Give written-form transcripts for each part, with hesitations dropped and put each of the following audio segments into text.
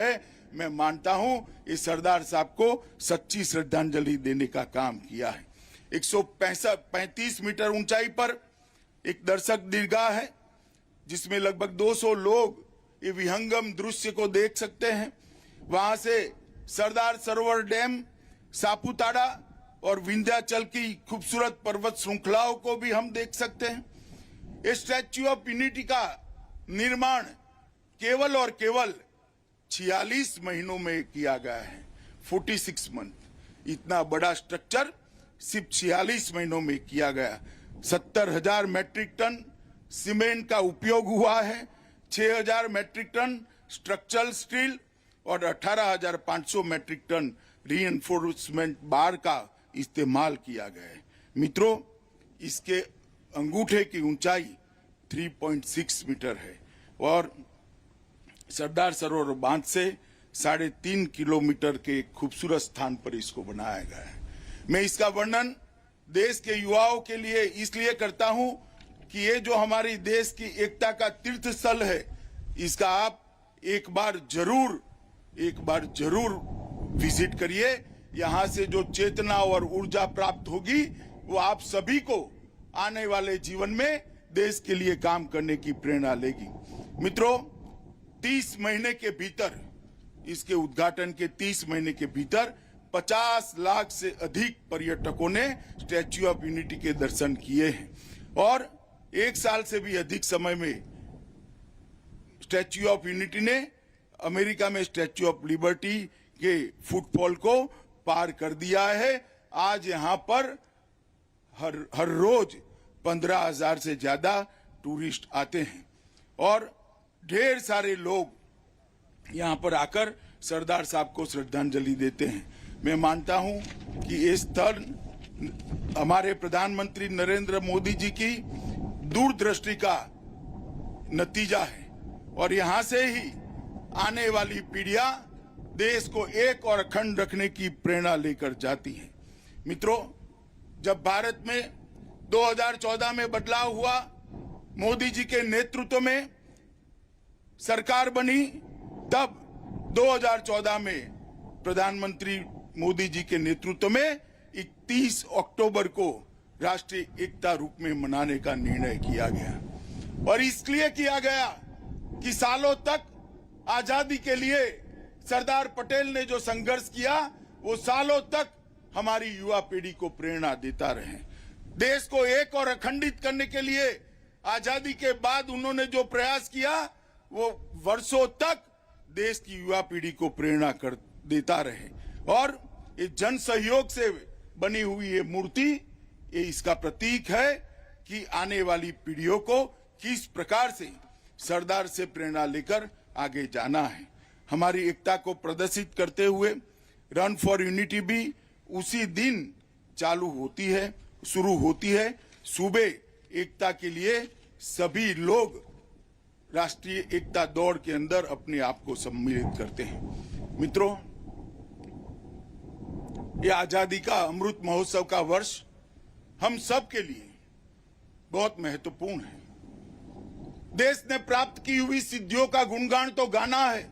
है। मैं मानता हूं ये सरदार साहब को सच्ची श्रद्धांजलि देने का काम किया है। 135 मीटर ऊंचाई पर एक दर्शक दीर्घा है जिसमें लगभग 200 लोग ये विहंगम दृश्य को देख सकते हैं। वहां से सरदार सरोवर डैम, सापुतारा और विंध्याचल की खूबसूरत पर्वत श्रृंखलाओं को भी हम देख सकते हैं। ये स्टैच्यू ऑफ यूनिटी का निर्माण केवल और केवल 46 महीनों में किया गया है। 46 मंथ। इतना बड़ा स्ट्रक्चर सिर्फ 46 महीनों में किया गया। 70,000 मैट्रिक टन सीमेंट का उपयोग हुआ है, 6,000 मैट्रिक टन स्ट्रक्चरल स्टील और 18,500 मैट्रिक टन रीइंफोर्समेंट बार का इस्तेमाल किया गया है। मित्रों, इसके अंगूठे की ऊंचाई 3.6 मीटर है और सरदार सरोवर बांध से 3.5 किलोमीटर के एक खूबसूरत स्थान पर इसको बनाया गया है। मैं इसका वर्णन देश के युवाओं के लिए इसलिए करता हूं कि ये जो हमारी देश की एकता का तीर्थ स्थल है, इसका आप एक बार जरूर विजिट करिए। यहाँ से जो चेतना और ऊर्जा प्राप्त होगी वो आप सभी को आने वाले जीवन में देश के लिए काम करने की प्रेरणा लेगी। मित्रों, 30 महीने के भीतर, इसके उद्घाटन के 30 महीने के भीतर 50 लाख से अधिक पर्यटकों ने स्टैच्यू ऑफ यूनिटी के दर्शन किए हैं और एक साल से भी अधिक समय में स्टैच्यू ऑफ यूनिटी ने अमेरिका में स्टैच्यू ऑफ लिबर्टी के फुटफॉल को पार कर दिया है। आज यहाँ पर हर रोज 15,000 से ज्यादा टूरिस्ट आते हैं और ढेर सारे लोग यहाँ पर आकर सरदार साहब को श्रद्धांजलि देते हैं। मैं मानता हूं कि ये स्थल हमारे प्रधानमंत्री नरेंद्र मोदी जी की दूरदृष्टि का नतीजा है और यहाँ से ही आने वाली पीढ़ियां देश को एक और अखंड रखने की प्रेरणा लेकर जाती हैं। मित्रों, जब भारत में 2014 में बदलाव हुआ, मोदी जी के नेतृत्व में सरकार बनी, तब 2014 में प्रधानमंत्री मोदी जी के नेतृत्व में 31 अक्टूबर को राष्ट्रीय एकता रूप में मनाने का निर्णय किया गया और इसलिए किया गया कि सालों तक आजादी के लिए सरदार पटेल ने जो संघर्ष किया वो सालों तक हमारी युवा पीढ़ी को प्रेरणा देता रहे। देश को एक और अखंडित करने के लिए आजादी के बाद उन्होंने जो प्रयास किया वो वर्षों तक देश की युवा पीढ़ी को प्रेरणा कर देता रहे और ये जन सहयोग से बनी हुई ये मूर्ति, ये इसका प्रतीक है कि आने वाली पीढ़ियों को किस प्रकार से सरदार से प्रेरणा लेकर आगे जाना है। हमारी एकता को प्रदर्शित करते हुए रन फॉर यूनिटी भी उसी दिन शुरू होती है। सुबह एकता के लिए सभी लोग राष्ट्रीय एकता दौड़ के अंदर अपने आप को सम्मिलित करते हैं। मित्रों, ये आजादी का अमृत महोत्सव का वर्ष हम सब के लिए बहुत महत्वपूर्ण है। देश ने प्राप्त की हुई सिद्धियों का गुणगान तो गाना है,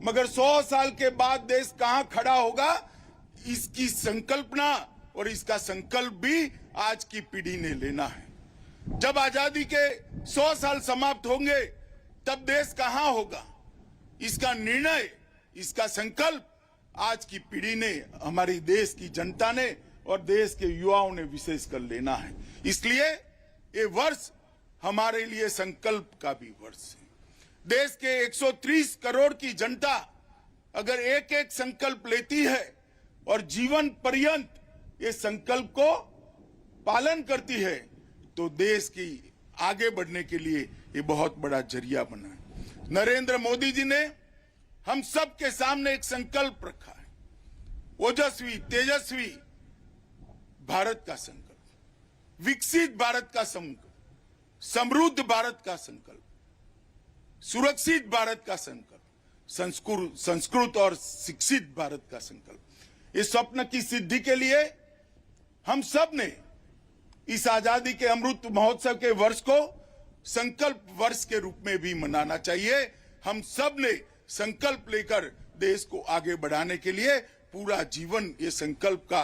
मगर 100 साल के बाद देश कहां खड़ा होगा, इसकी संकल्पना और इसका संकल्प भी आज की पीढ़ी ने लेना है। जब आजादी के 100 साल समाप्त होंगे तब देश कहां होगा, इसका निर्णय, इसका संकल्प आज की पीढ़ी ने, हमारी देश की जनता ने और देश के युवाओं ने विशेषकर लेना है। इसलिए ये वर्ष हमारे लिए संकल्प का भी वर्ष है। देश के 130 करोड़ की जनता अगर एक एक संकल्प लेती है और जीवन पर्यंत ये संकल्प को पालन करती है तो देश की आगे बढ़ने के लिए ये बहुत बड़ा जरिया बना है। नरेंद्र मोदी जी ने हम सब के सामने एक संकल्प रखा है, ओजस्वी तेजस्वी भारत का संकल्प, विकसित भारत का संकल्प, समृद्ध भारत का संकल्प, सुरक्षित भारत का संकल्प, संस्कृत और शिक्षित भारत का संकल्प। इस स्वप्न की सिद्धि के लिए हम सब ने इस आजादी के अमृत महोत्सव के वर्ष को संकल्प वर्ष के रूप में भी मनाना चाहिए। हम सब ने संकल्प लेकर देश को आगे बढ़ाने के लिए पूरा जीवन ये संकल्प का